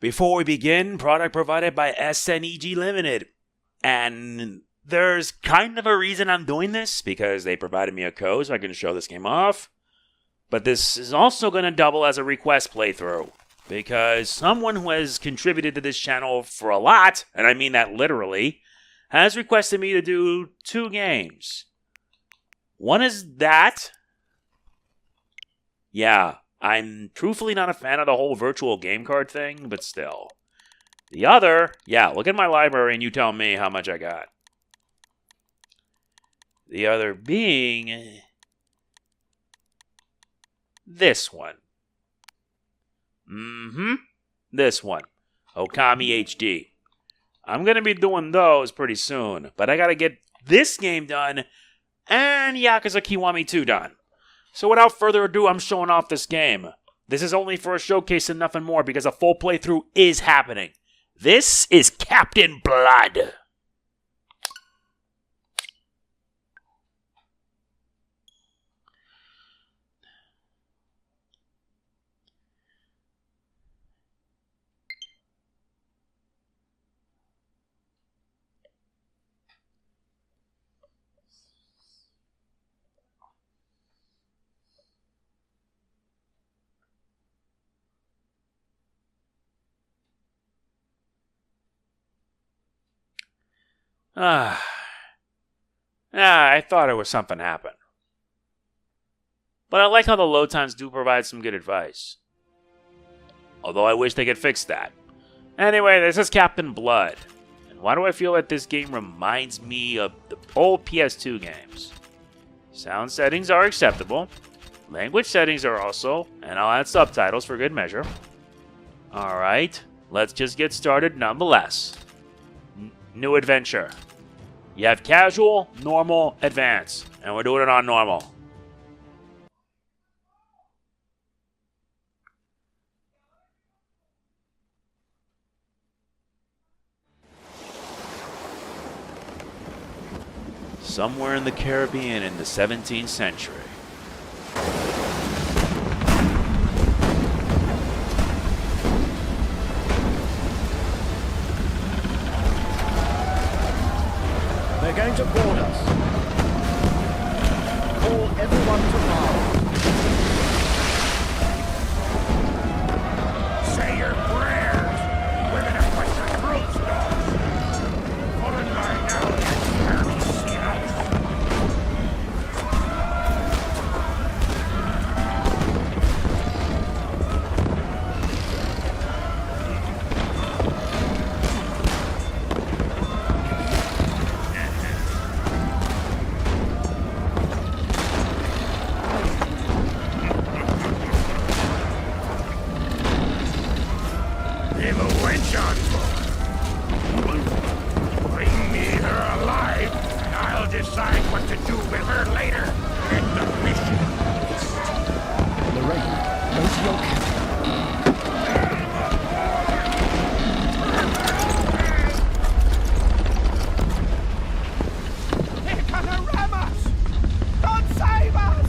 Before we begin, product provided by SNEG Limited. And there's kind of a reason I'm doing this, because they provided me a code so I can show this game off. But this is also going to double as a request playthrough, because someone who has contributed to this channel for a lot, and I mean that literally, has requested me to do 2 games. One is that. Yeah, I'm truthfully not a fan of the whole virtual game card thing, but still. The other, yeah, look at my library and you tell me how much I got. The other being this one. This one. Okami HD. I'm going to be doing those pretty soon, but I got to get this game done and Yakuza Kiwami 2 done. So without further ado, I'm showing off this game. This is only for a showcase and nothing more, because a full playthrough is happening. This is Captain Blood. I thought it was something happened. But I like how the load times do provide some good advice. Although I wish they could fix that. Anyway, this is Captain Blood. And why do I feel that this game reminds me of the old PS2 games? Sound settings are acceptable. Language settings are also, and I'll add subtitles for good measure. Alright, let's just get started nonetheless. New adventure. You have casual, normal, advanced, and we're doing it on normal. Somewhere in the Caribbean in the 17th century. They're going to board us. Call everyone to bar. Say your prayers. We're gonna put the troops down. Followed by now, army scouts. Leave a wench on board. Bring me her alive, and I'll decide what to do with her later. Get the mission. Lorraine, go to your cabin. They're gonna ram us! God save us!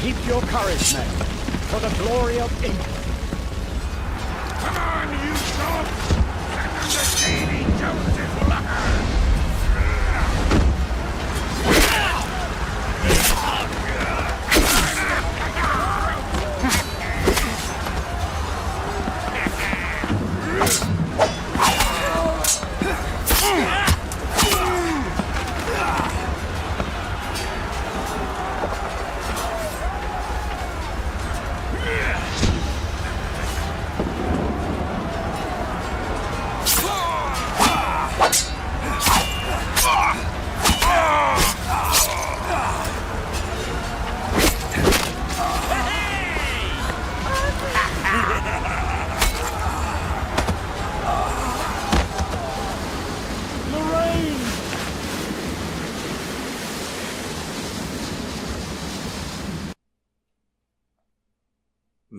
Keep your courage, men, for the glory of England. Come on, you dogs! Send them to Davy Jones's locker!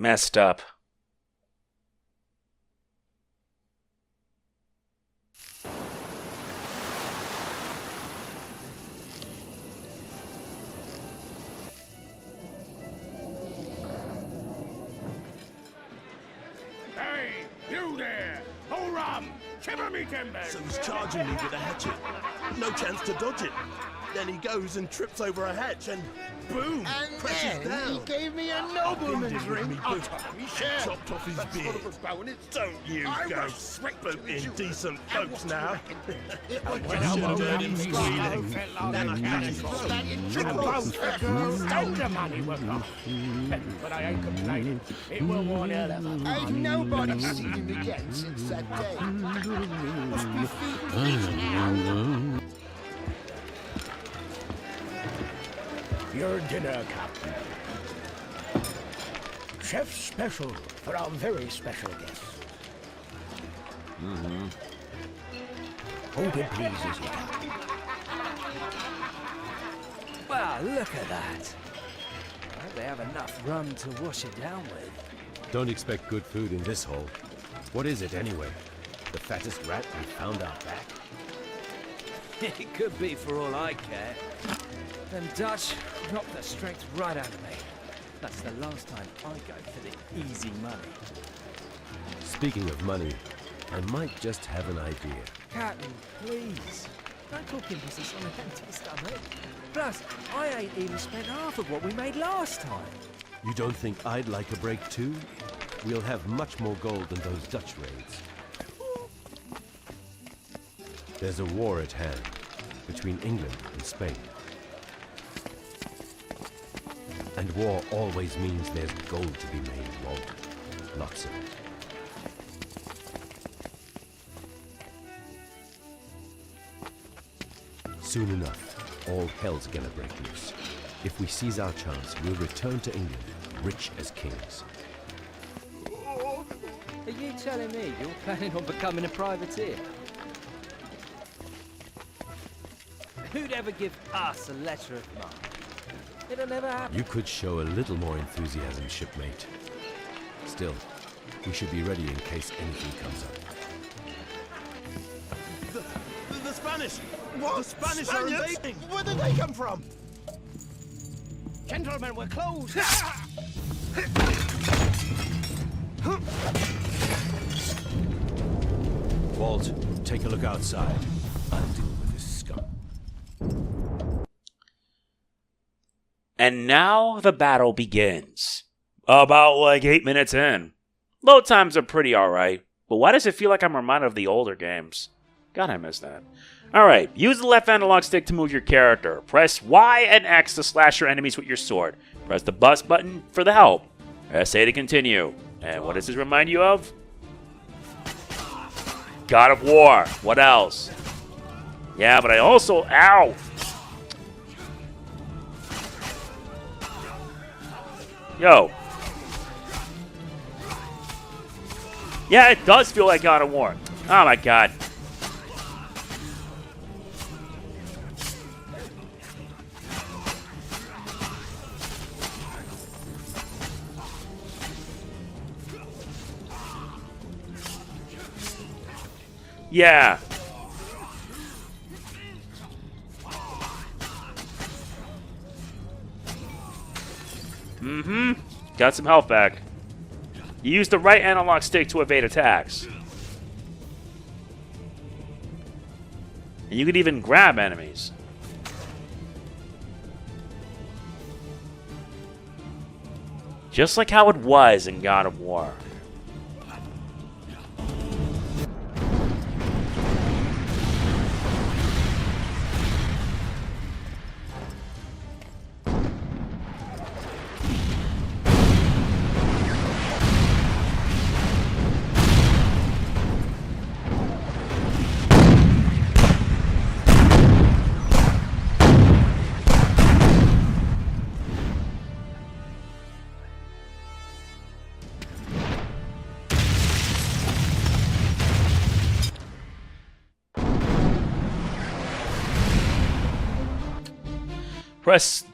messed up. Hey, you there! Ho rum! Shiver me timbers! So he's charging me with a hatchet. No chance to dodge it. Then he goes and trips over a hatch and boom! And crashes then down. he gave me a Pinned nobleman's him with ring. me I'll boot. top me share. Chopped off his beard. Don't you I go was straight to spooking you. decent folks now. It was Well, just should have a heard him rough squealing. struggle. Then I cut his That throat. in The trouble. boat, the girls, and the money were gone. But I ain't complaining. It were one hell of a Ain't nobody seen him again since that day. Must be feeding fish now. Your dinner, Captain. Chef's special for our very special guests. Hope it pleases you, Captain. Wow, look at that. I hope they have enough rum to wash it down with. Don't expect good food in this hole. What is it anyway? The fattest rat we found out back? It could be for all I care. Them Dutch knocked the strength right out of me. That's the last time I go for the easy money. Speaking of money, I might just have an idea. Captain, please. Don't talk impetus on an empty stomach. Plus, I ain't even spent half of what we made last time. You don't think I'd like a break too? We'll have much more gold than those Dutch raids. There's a war at hand between England and Spain. And war always means there's gold to be made, Walt. Lots of it. Soon enough, all hell's gonna break loose. If we seize our chance, we'll return to England, rich as kings. Are you telling me you're planning on becoming a privateer? Who'd ever give us a letter of marque? It'll never happen. You could show a little more enthusiasm, shipmate. Still, we should be ready in case anything comes up. The Spanish! What? The Spanish are Spaniards? invading! Where did they come from? Gentlemen, we're closed. Walt, take a look outside. I'll deal with this scum. And now the battle begins. About like 8 minutes in. Load times are pretty alright, but why does it feel like I'm reminded of the older games? God, I miss that. Alright, use the left analog stick to move your character. Press Y and X to slash your enemies with your sword. Press the bus button for the help. Press A to continue. And what does this remind you of? God of War. What else? Yeah, but I also... Ow! Yo. Yeah, it does feel like God of War. Oh my god. Yeah. Mm-hmm. Got some health back. You use the right analog stick to evade attacks. And you can even grab enemies. Just like how it was in God of War.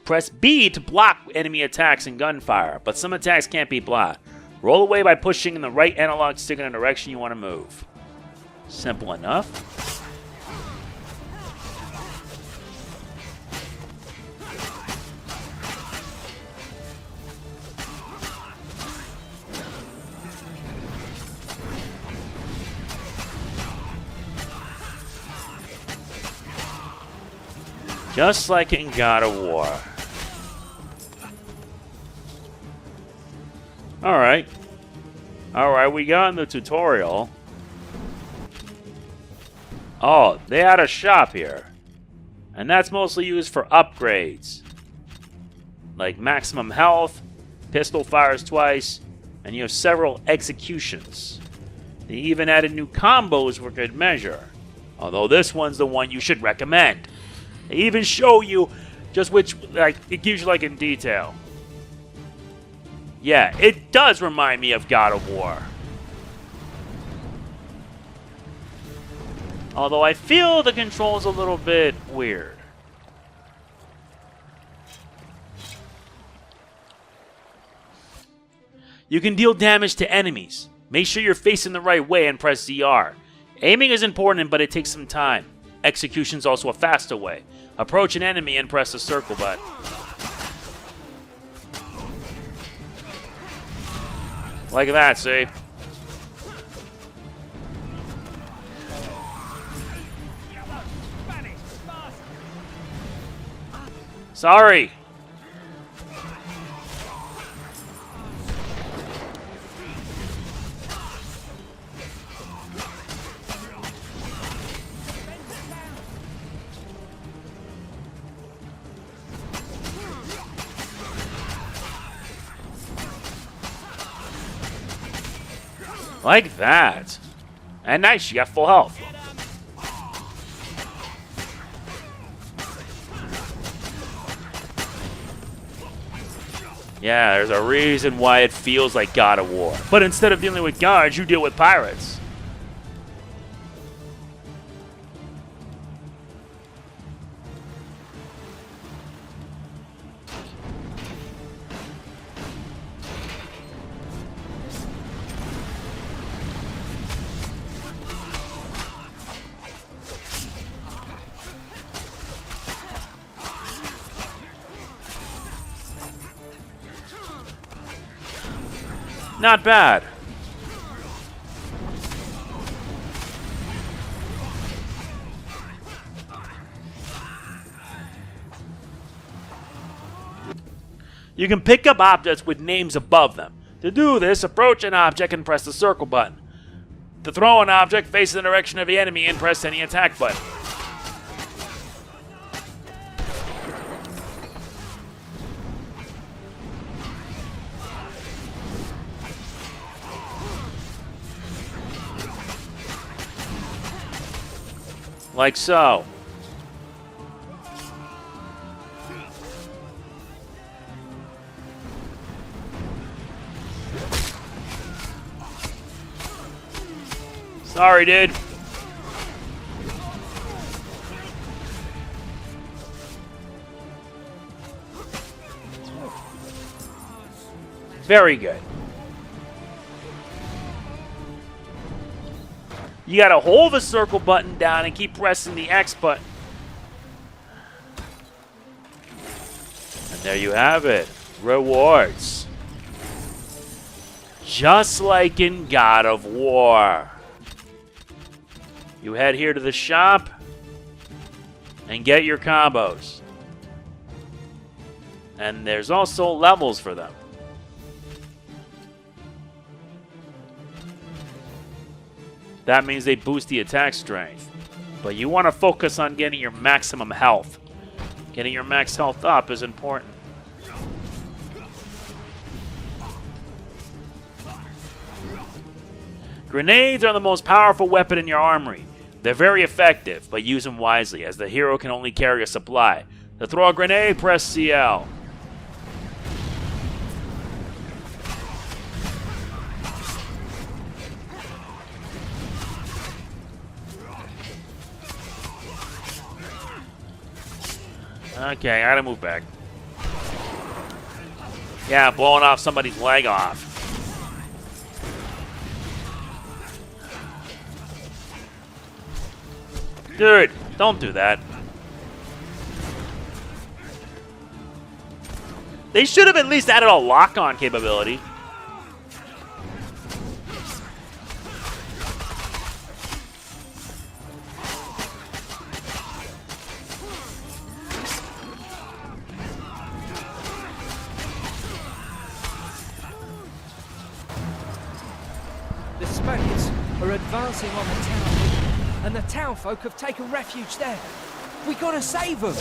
Press B to block enemy attacks and gunfire, but some attacks can't be blocked. Roll away by pushing in the right analog stick in the direction you want to move. Simple enough. Just like in God of War. Alright. Alright, we got in the tutorial. Oh, they had a shop here. And that's mostly used for upgrades. Like maximum health, pistol fires twice, and you have several executions. They even added new combos for good measure. Although this one's the one you should recommend. They even show you just which, like, it gives you like in detail. Yeah, it does remind me of God of War. Although I feel the controls a little bit weird. You can deal damage to enemies. Make sure you're facing the right way and press ZR. Aiming is important, but it takes some time. Execution's also a faster way. Approach an enemy and press the circle button. Like that, see? Sorry. Like that. And nice, you got full health. Yeah, there's a reason why it feels like God of War. But instead of dealing with guards, you deal with pirates. Not bad. You can pick up objects with names above them. To do this, approach an object and press the circle button. To throw an object, face the direction of the enemy and press any attack button. Like so. Sorry, dude. Very good. You gotta hold the circle button down and keep pressing the X button. And there you have it. Rewards. Just like in God of War. You head here to the shop and get your combos. And there's also levels for them. That means they boost the attack strength. But you want to focus on getting your maximum health. Getting your max health up is important. Grenades are the most powerful weapon in your armory. They're very effective, but use them wisely, as the hero can only carry a supply. To throw a grenade, press CL. Okay, I gotta move back. Yeah, blowing off somebody's leg off. Dude, don't do that. They should have at least added a lock-on capability. The Spaniards are advancing on the town, and the town folk have taken refuge there. We gotta save them.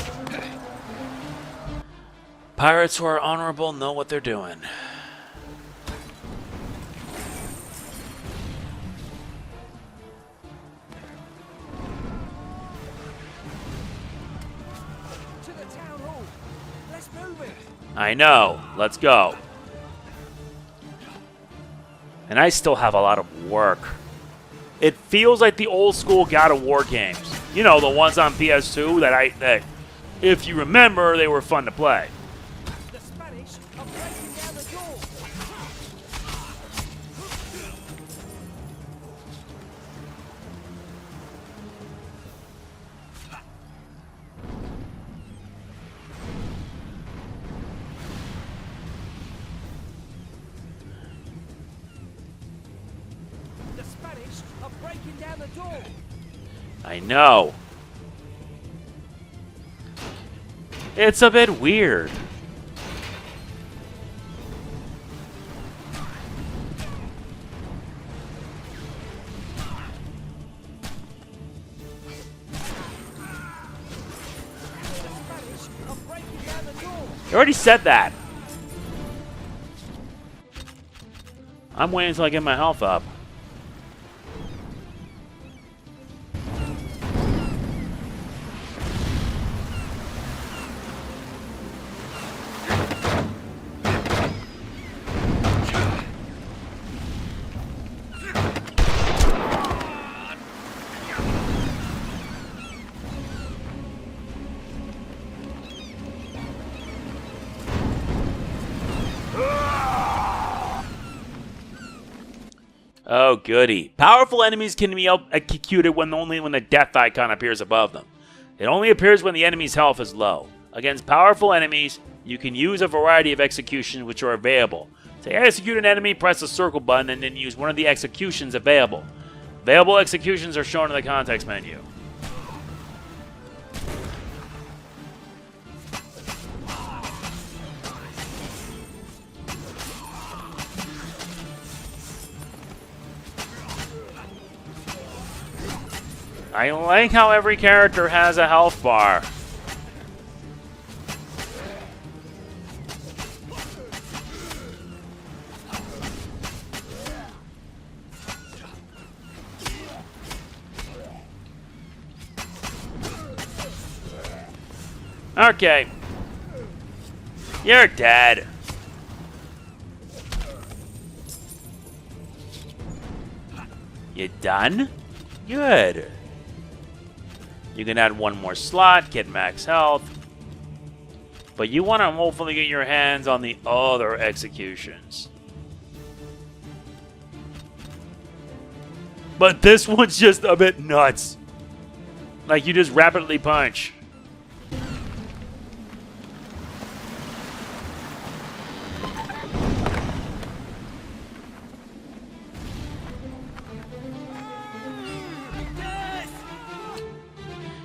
Pirates who are honorable know what they're doing. To the town hall. Let's move it. I know. Let's go. And I still have a lot of work. It feels like the old school God of War games. You know, the ones on PS2 that if you remember, they were fun to play. The Spanish are breaking down the door. The Spanish are breaking down the door. I know. It's a bit weird. You already said that. I'm waiting until I get my health up. Oh, goody. Powerful enemies can be executed only when the death icon appears above them. It only appears when the enemy's health is low. Against powerful enemies, you can use a variety of executions which are available. To execute an enemy, press the circle button and then use one of the executions available. Available executions are shown in the context menu. I like how every character has a health bar. Okay. You're dead. You done? Good. You can add one more slot, get max health. But you want to hopefully get your hands on the other executions. But this one's just a bit nuts. Like you just rapidly punch.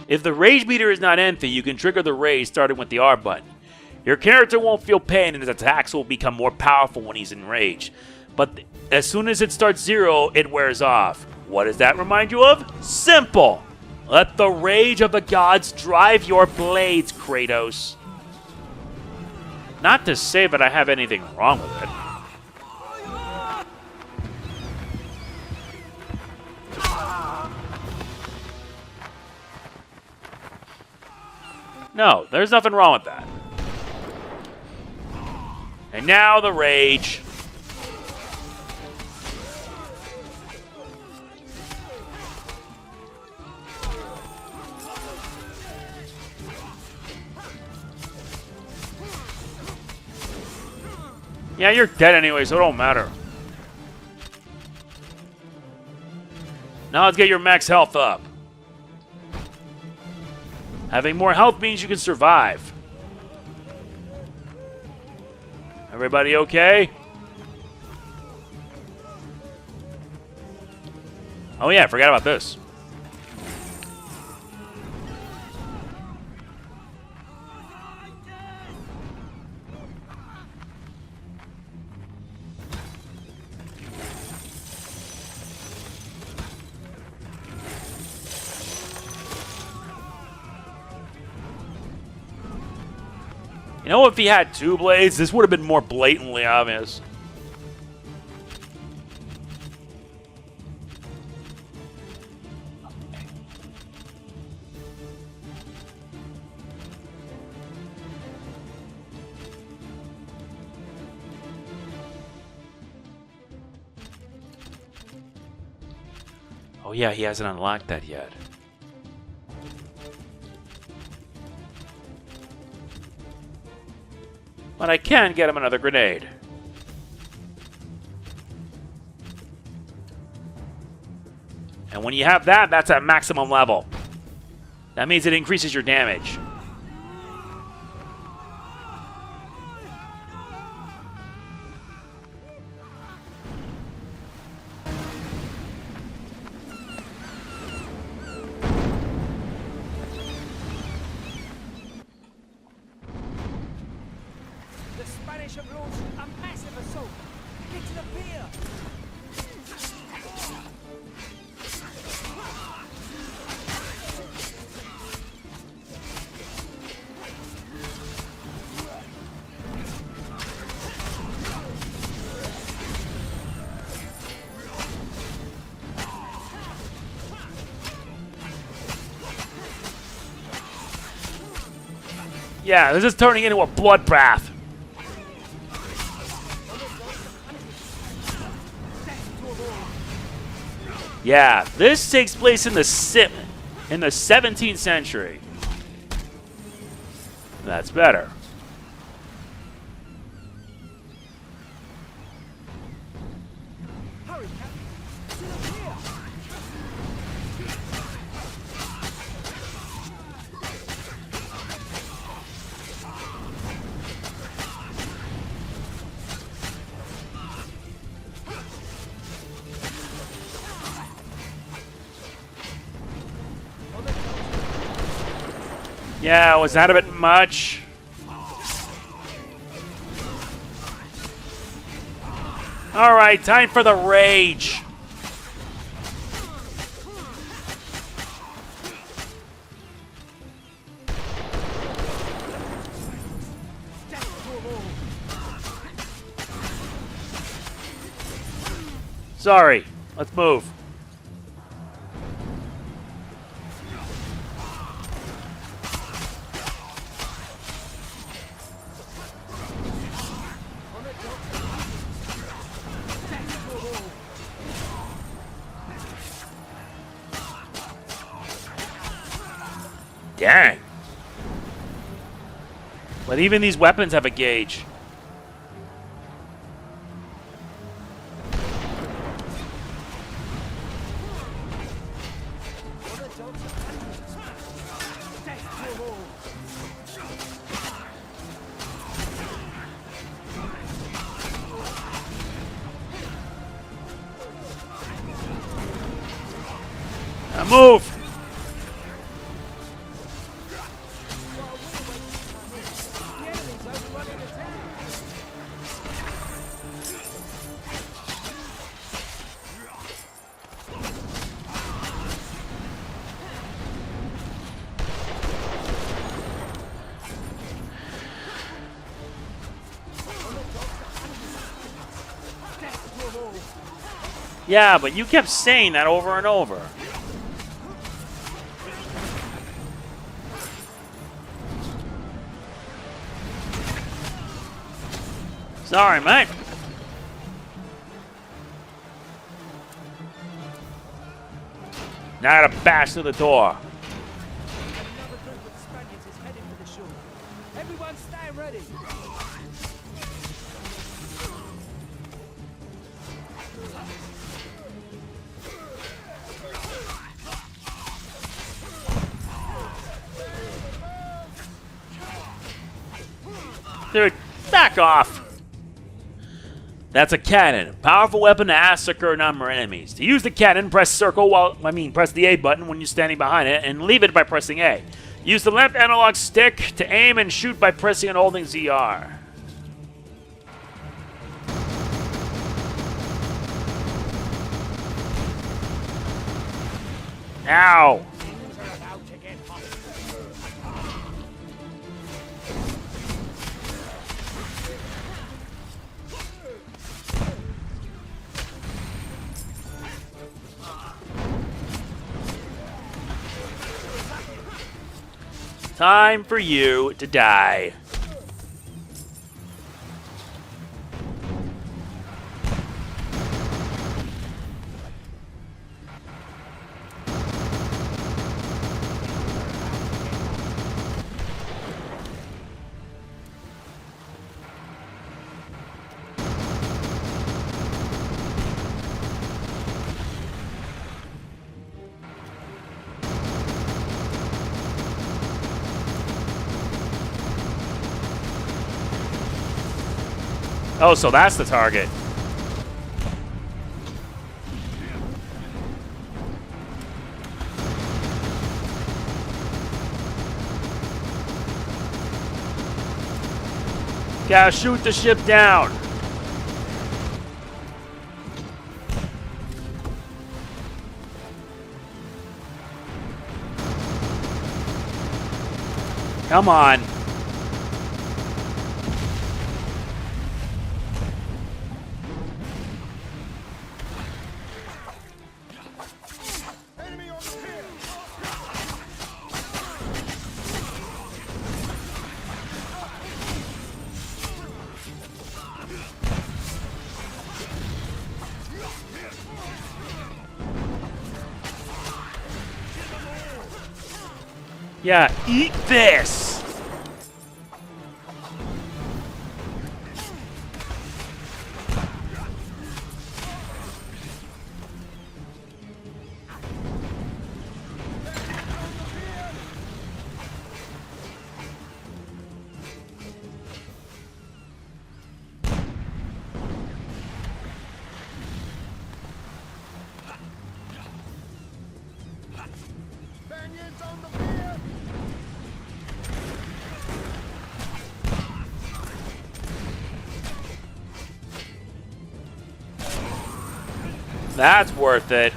If the rage meter is not empty, you can trigger the rage starting with the R button. Your character won't feel pain and his attacks will become more powerful when he's in rage. But as soon as it starts zero, it wears off. What does that remind you of? Simple! Let the rage of the gods drive your blades, Kratos. Not to say that I have anything wrong with it. No, there's nothing wrong with that. And now the rage. Yeah, you're dead anyway, so it don't matter. Now let's get your max health up. Having more health means you can survive. Everybody okay? Oh yeah, I forgot about this. You know, if he had 2 blades, this would have been more blatantly obvious. Oh yeah, he hasn't unlocked that yet. But I can get him another grenade. And when you have that, that's at maximum level. That means it increases your damage. Have launched a massive assault. Get to the pier. Yeah, this is turning into a bloodbath. Yeah, this takes place in the 17th century. That's better. Hurry, Captain. To the pier. Yeah, was that a bit much? Alright, time for the rage. Sorry, let's move. Dang. But even these weapons have a gauge. Now move! Yeah, but you kept saying that over and over. Sorry, mate. Now I gotta bash through the door. Another group of Spaniards is heading for the shore. Everyone stay ready. Dude, back off! That's a cannon. Powerful weapon to massacre a number of enemies. To use the cannon, press circle press the A button when you're standing behind it, and leave it by pressing A. Use the left analog stick to aim and shoot by pressing and holding ZR. Ow! Time for you to die. Oh, so that's the target. Gotta shoot the ship down. Come on. Yeah, eat this! That's worth it.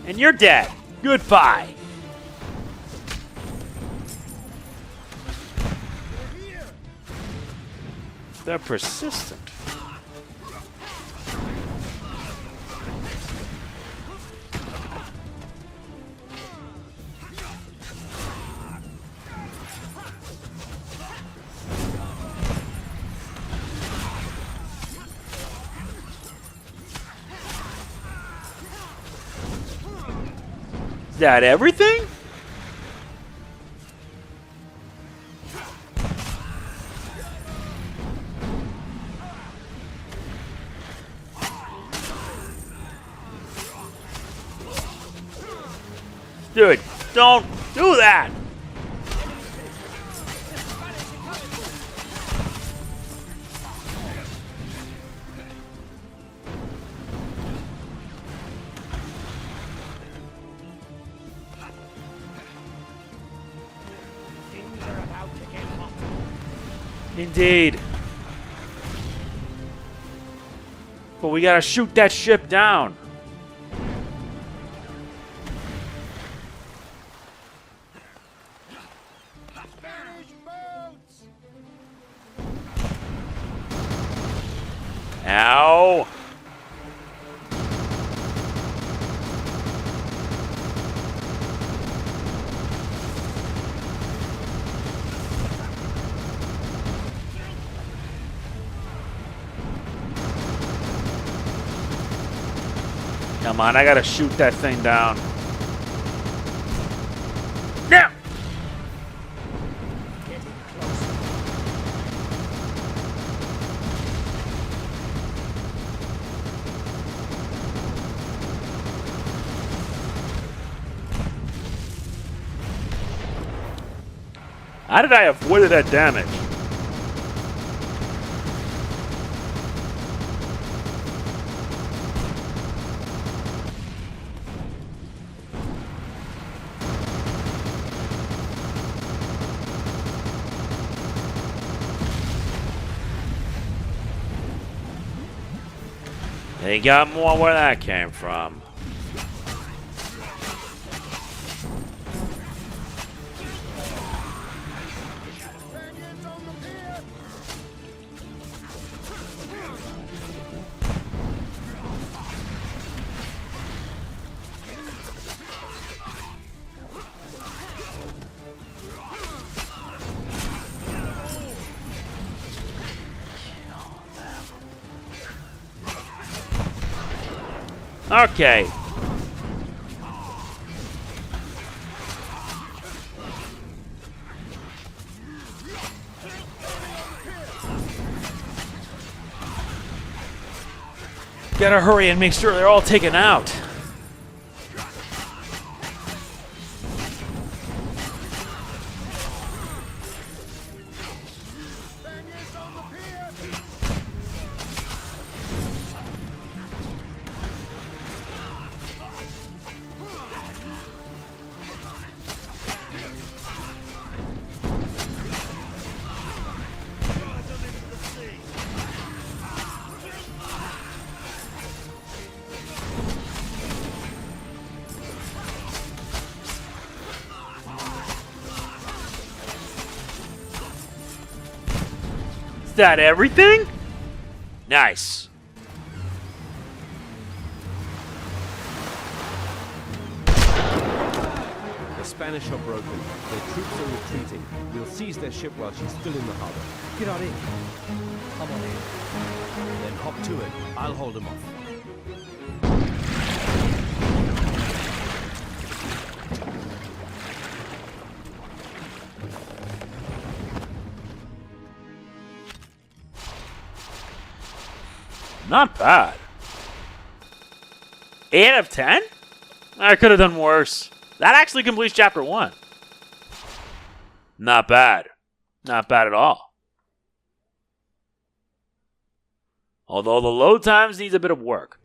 And you're dead. Goodbye. They're persistent. Is that everything? Dude, don't do that! Indeed. But we gotta shoot that ship down. Ow. Come on, I gotta shoot that thing down. Now! How did I avoid that damage? They got more where that came from. Okay. Gotta hurry and make sure they're all taken out. Is that everything? Nice. The Spanish are broken. Their troops are retreating. We'll seize their ship while she's still in the harbor. Get on in. I'm on in. Then hop to it. I'll hold them off. Not bad. 8 out of 10? I could have done worse. That actually completes chapter 1. Not bad. Not bad at all. Although the load times needs a bit of work.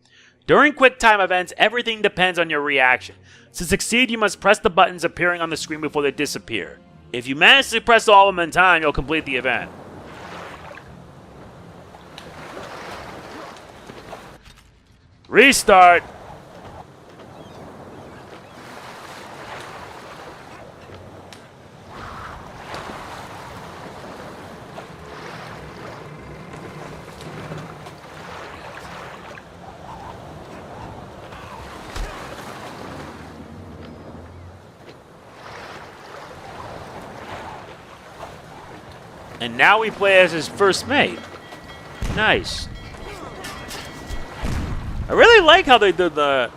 During quick time events, everything depends on your reaction. To succeed, you must press the buttons appearing on the screen before they disappear. If you manage to press all of them in time, you'll complete the event. Restart. And now we play as his first mate. Nice. I really like how they did the...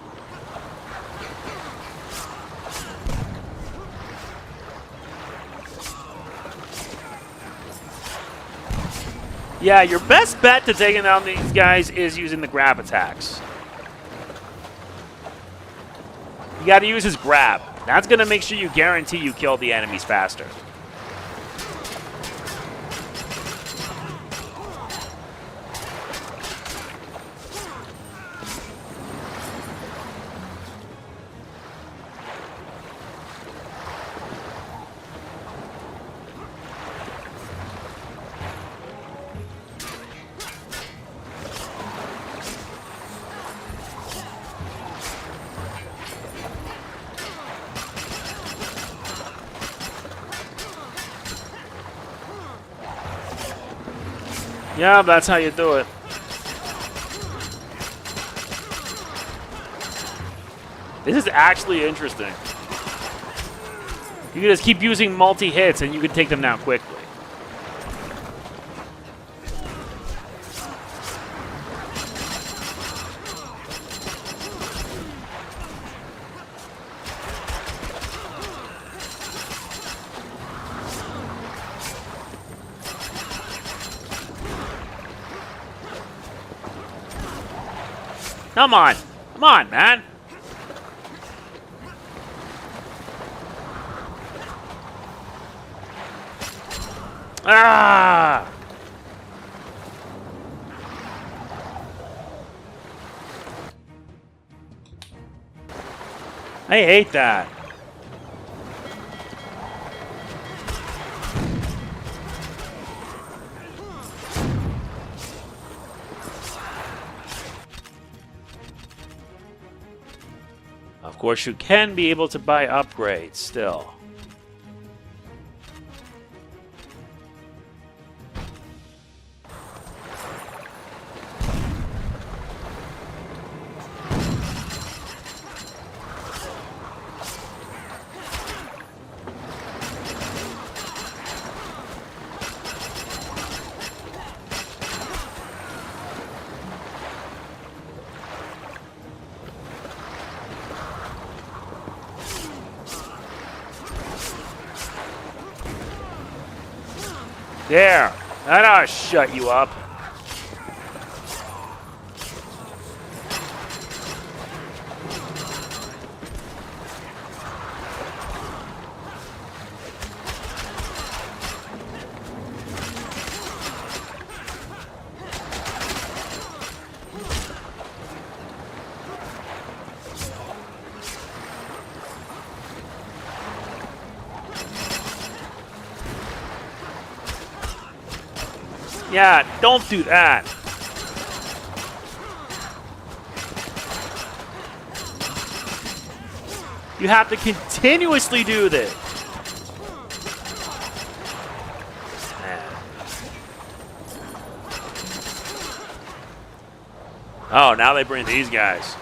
Yeah, your best bet to taking down these guys is using the grab attacks. You gotta use his grab. That's gonna make sure you guarantee you kill the enemies faster. Yeah, that's how you do it. This is actually interesting. You can just keep using multi-hits and you can take them down quickly. Come on. Come on, man. Ah! I hate that. Of course, you can be able to buy upgrades still. There! That ought to shut you up. Yeah, don't do that. You have to continuously do this. Man. Oh, now they bring these guys.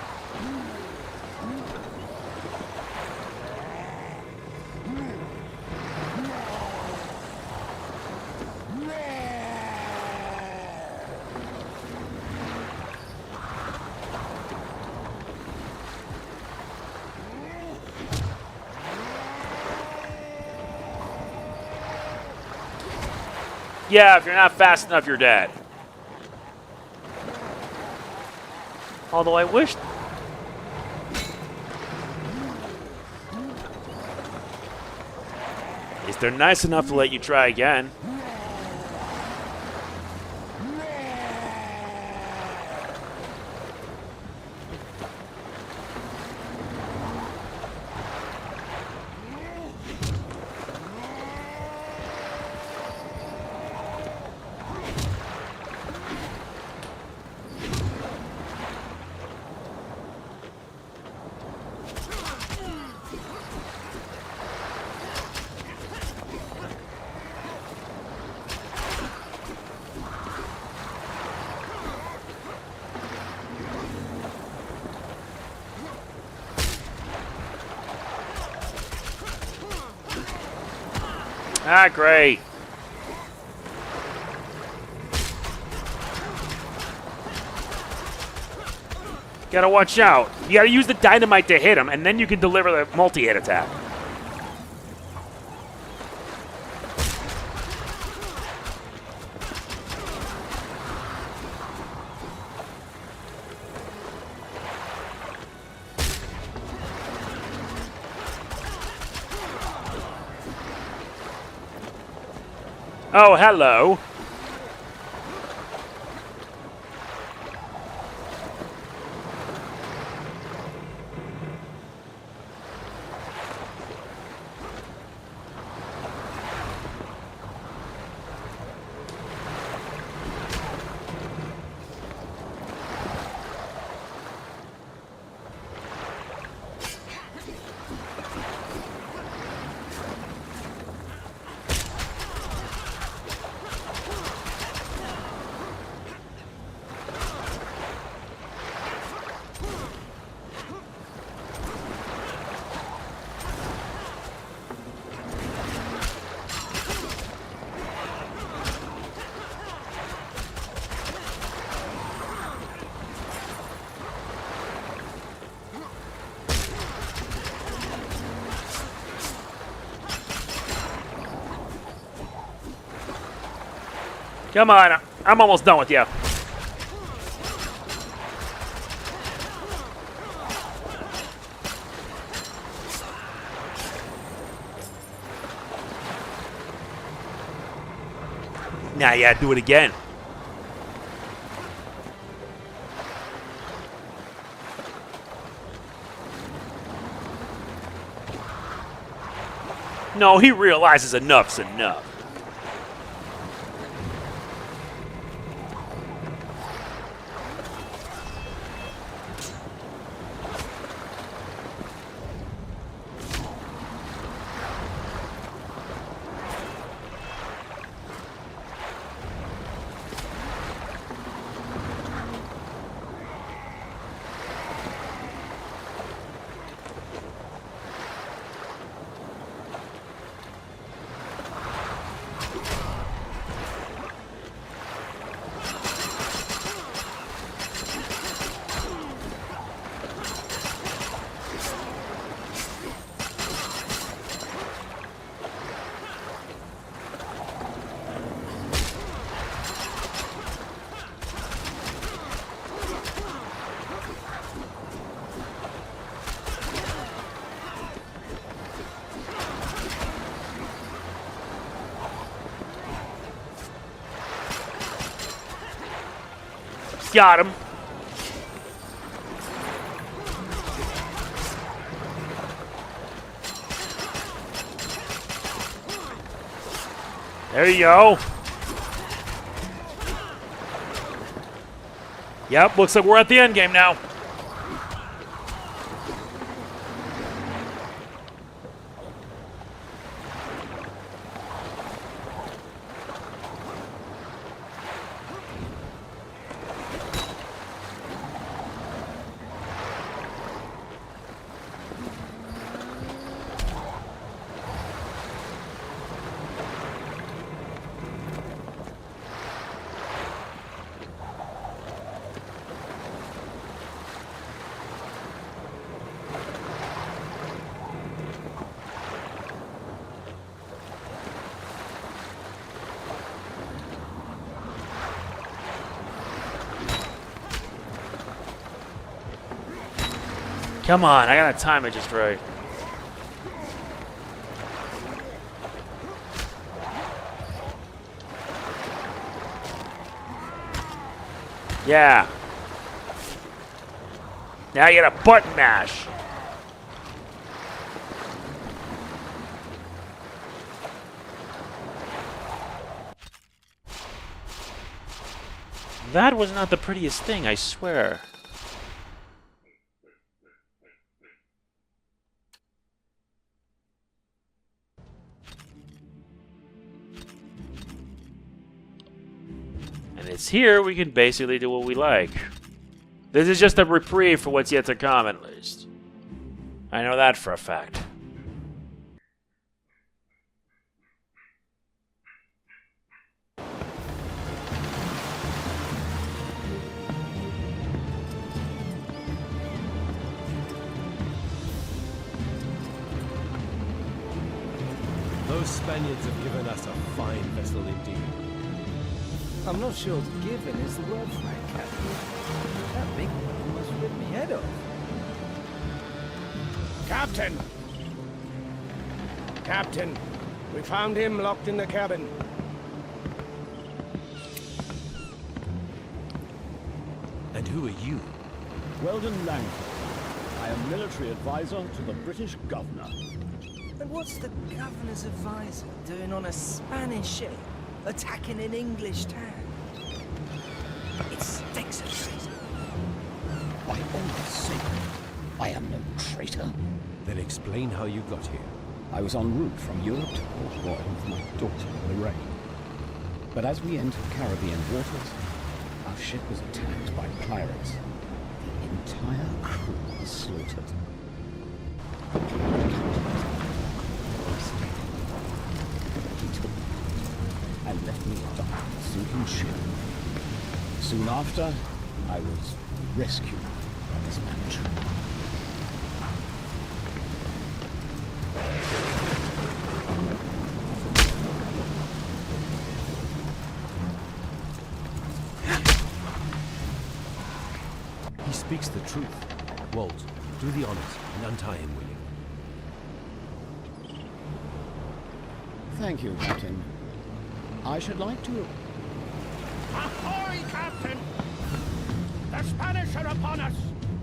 Yeah, if you're not fast enough, you're dead. Although I wish... At least they're nice enough to let you try again. Ah, great. Gotta watch out. You gotta use the dynamite to hit him, and then you can deliver the multi-hit attack. Oh, hello. Come on, I'm almost done with you. Now you gotta do it again. No, he realizes enough's enough. Got him. There you go. Yep, looks like we're at the end game now. Come on, I gotta time it just right. Yeah. Now you get a button mash. That was not the prettiest thing, I swear. And it's here we can basically do what we like. This is just a reprieve for what's yet to come, at least. I know that for a fact. Those Spaniards have given us a fine vessel indeed. I'm not sure given is the word for it, Captain. That big one almost ripped me head off. Captain! Captain, we found him locked in the cabin. And who are you? Weldon Langford. I am military advisor to the British governor. And what's the governor's advisor doing on a Spanish ship, attacking an English town? It stinks of treason. By all sacred, I am no traitor. Then explain how you got here. I was en route from Europe to Port Royal with my daughter, Lorraine. But as we entered Caribbean waters, our ship was attacked by pirates. The entire crew was slaughtered. He took me and left me to dock the sinking ship. Soon after, I was rescued by this manager. He speaks the truth. Walt, do the honors and untie him, will you? Thank you, Captain. I should like to Ahoy, Captain! The Spanish are upon us!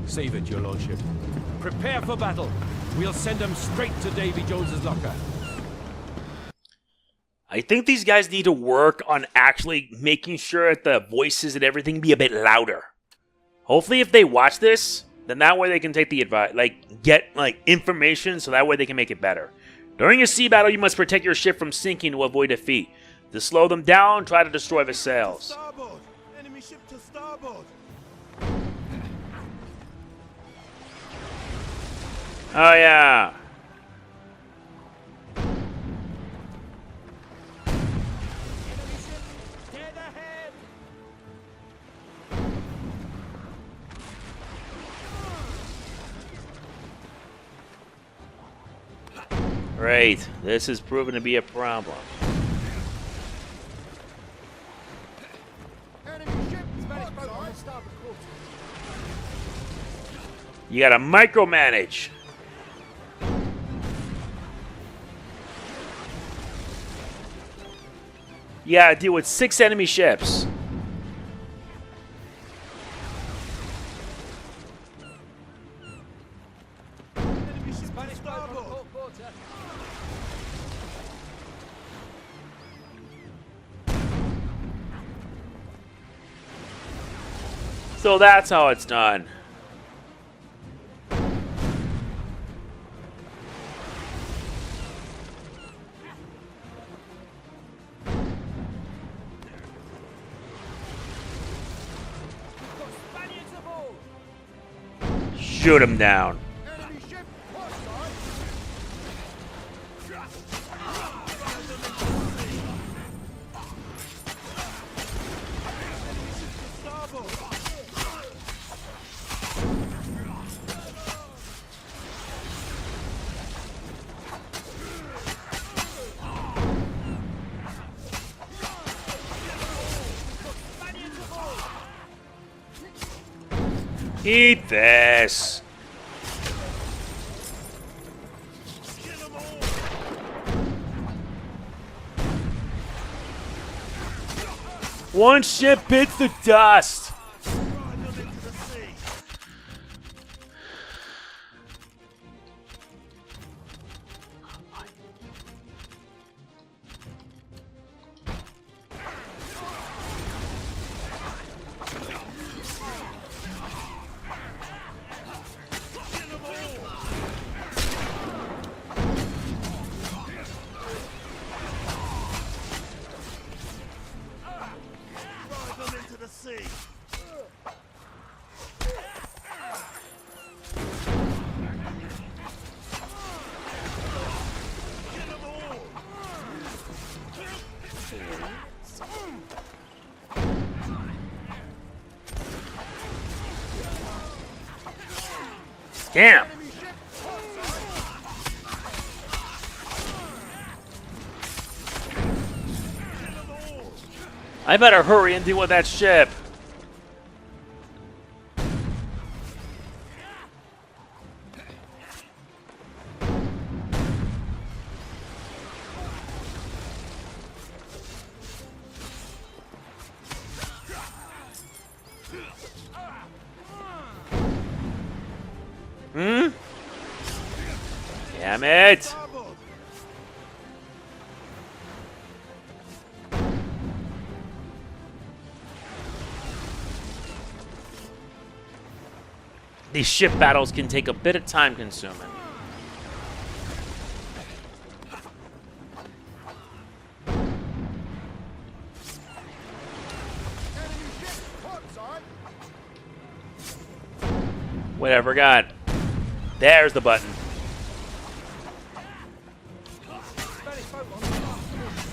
Save it, your lordship. Prepare for battle. We'll send them straight to Davy Jones's locker. I think these guys need to work on actually making sure that the voices and everything be a bit louder. Hopefully if they watch this, then that way they can take the advice, get information so that way they can make it better. During a sea battle, you must protect your ship from sinking to avoid defeat. To slow them down, try to destroy the sails. Starboard! Enemy ship to starboard! Oh yeah. Dead ahead! Great. This has proven to be a problem. Enemy ship! Spanish boat on the starboard quarter. You gotta micromanage. You gotta deal with 6 enemy ships. Enemy ship to Spanish boat on the starboard! port quarter. So that's how it's done. Spaniards aboard! Shoot him down. Enemy ship! Port side! Starboard! Eat this. Kill them all! One ship hits the dust. Drive them into the sea! Kill them all! Drive them into the sea! Kill them all! Damn. Enemy ship! Port side! Kill them all! I better hurry and deal with that ship. Damn it. Starboard! These ship battles can take a bit of time consuming. Enemy ship! Port side! Whatever, God. There's the button. Spanish boat on the starboard quarter.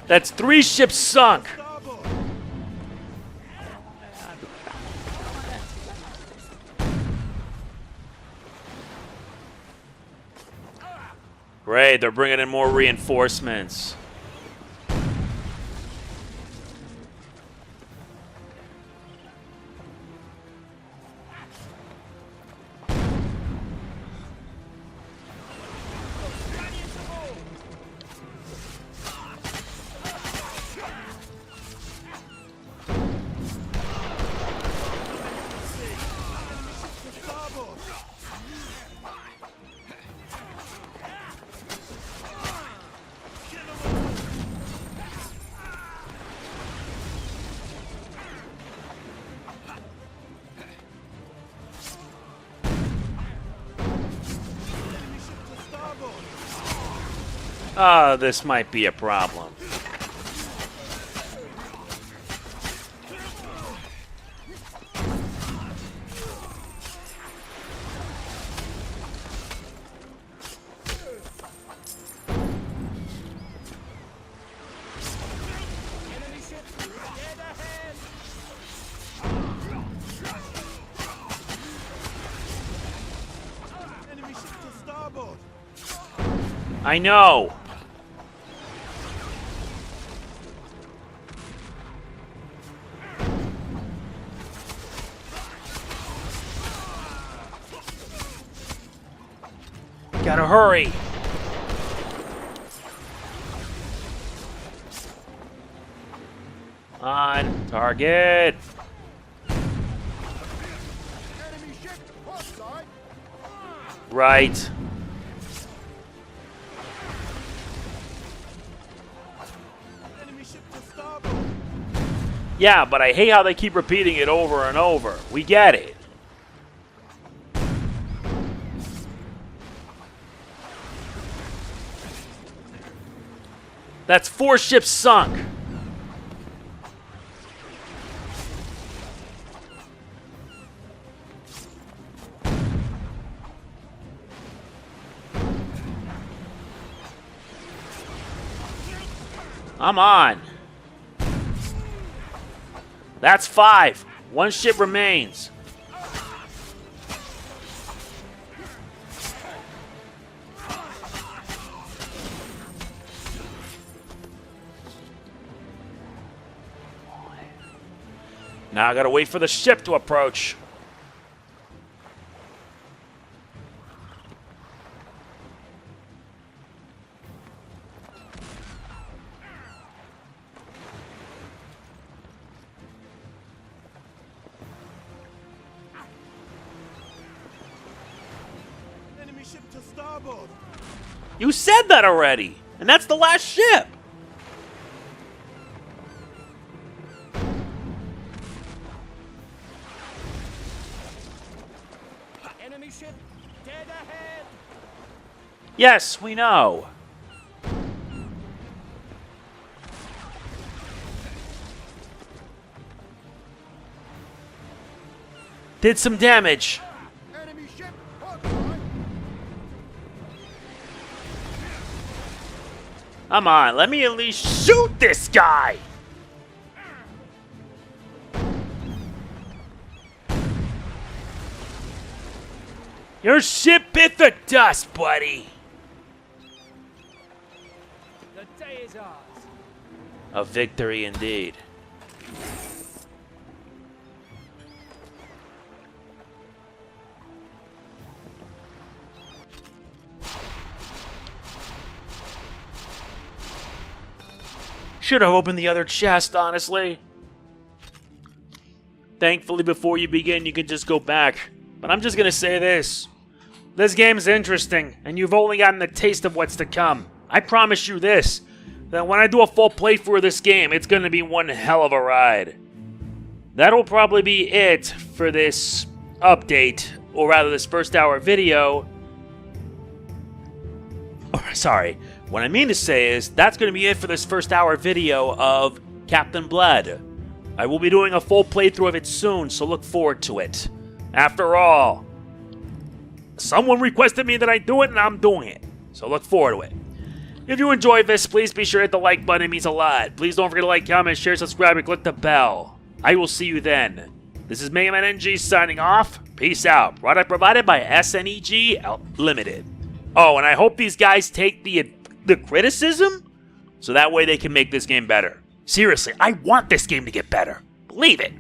That's 3 ships sunk. Starboard! Great, they're bringing in more reinforcements. This might be a problem. Enemy ship to starboard. I know. Gotta hurry. On target. Enemy ship port side. Right. Enemy ship to starboard. Yeah, but I hate how they keep repeating it over and over. We get it. That's 4 ships sunk. I'm on. That's 5. 1 ship remains. Now I gotta wait for the ship to approach. Enemy ship to starboard. You said that already, and that's the last ship. Enemy ship dead ahead. Yes, we know. Did some damage. Enemy ship port side. Come on, let me at least shoot this guy. Your ship bit the dust, buddy. The day is ours. A victory indeed. Should have opened the other chest, honestly. Thankfully, before you begin, you can just go back. But I'm just gonna say this. This game's interesting, and you've only gotten a taste of what's to come. I promise you this, that when I do a full playthrough of this game, it's gonna be one hell of a ride. That'll probably be it for this update, or rather this first hour video. Or, sorry, what I mean to say is, that's gonna be it for this first hour video of Captain Blood. I will be doing a full playthrough of it soon, so look forward to it. After all, someone requested me that I do it, and I'm doing it. So look forward to it. If you enjoyed this, please be sure to hit the like button. It means a lot. Please don't forget to like, comment, share, subscribe, and click the bell. I will see you then. This is MegamanNG signing off. Peace out. Product provided by SNEG Ltd. Oh, and I hope these guys take the criticism, so that way they can make this game better. Seriously, I want this game to get better. Believe it.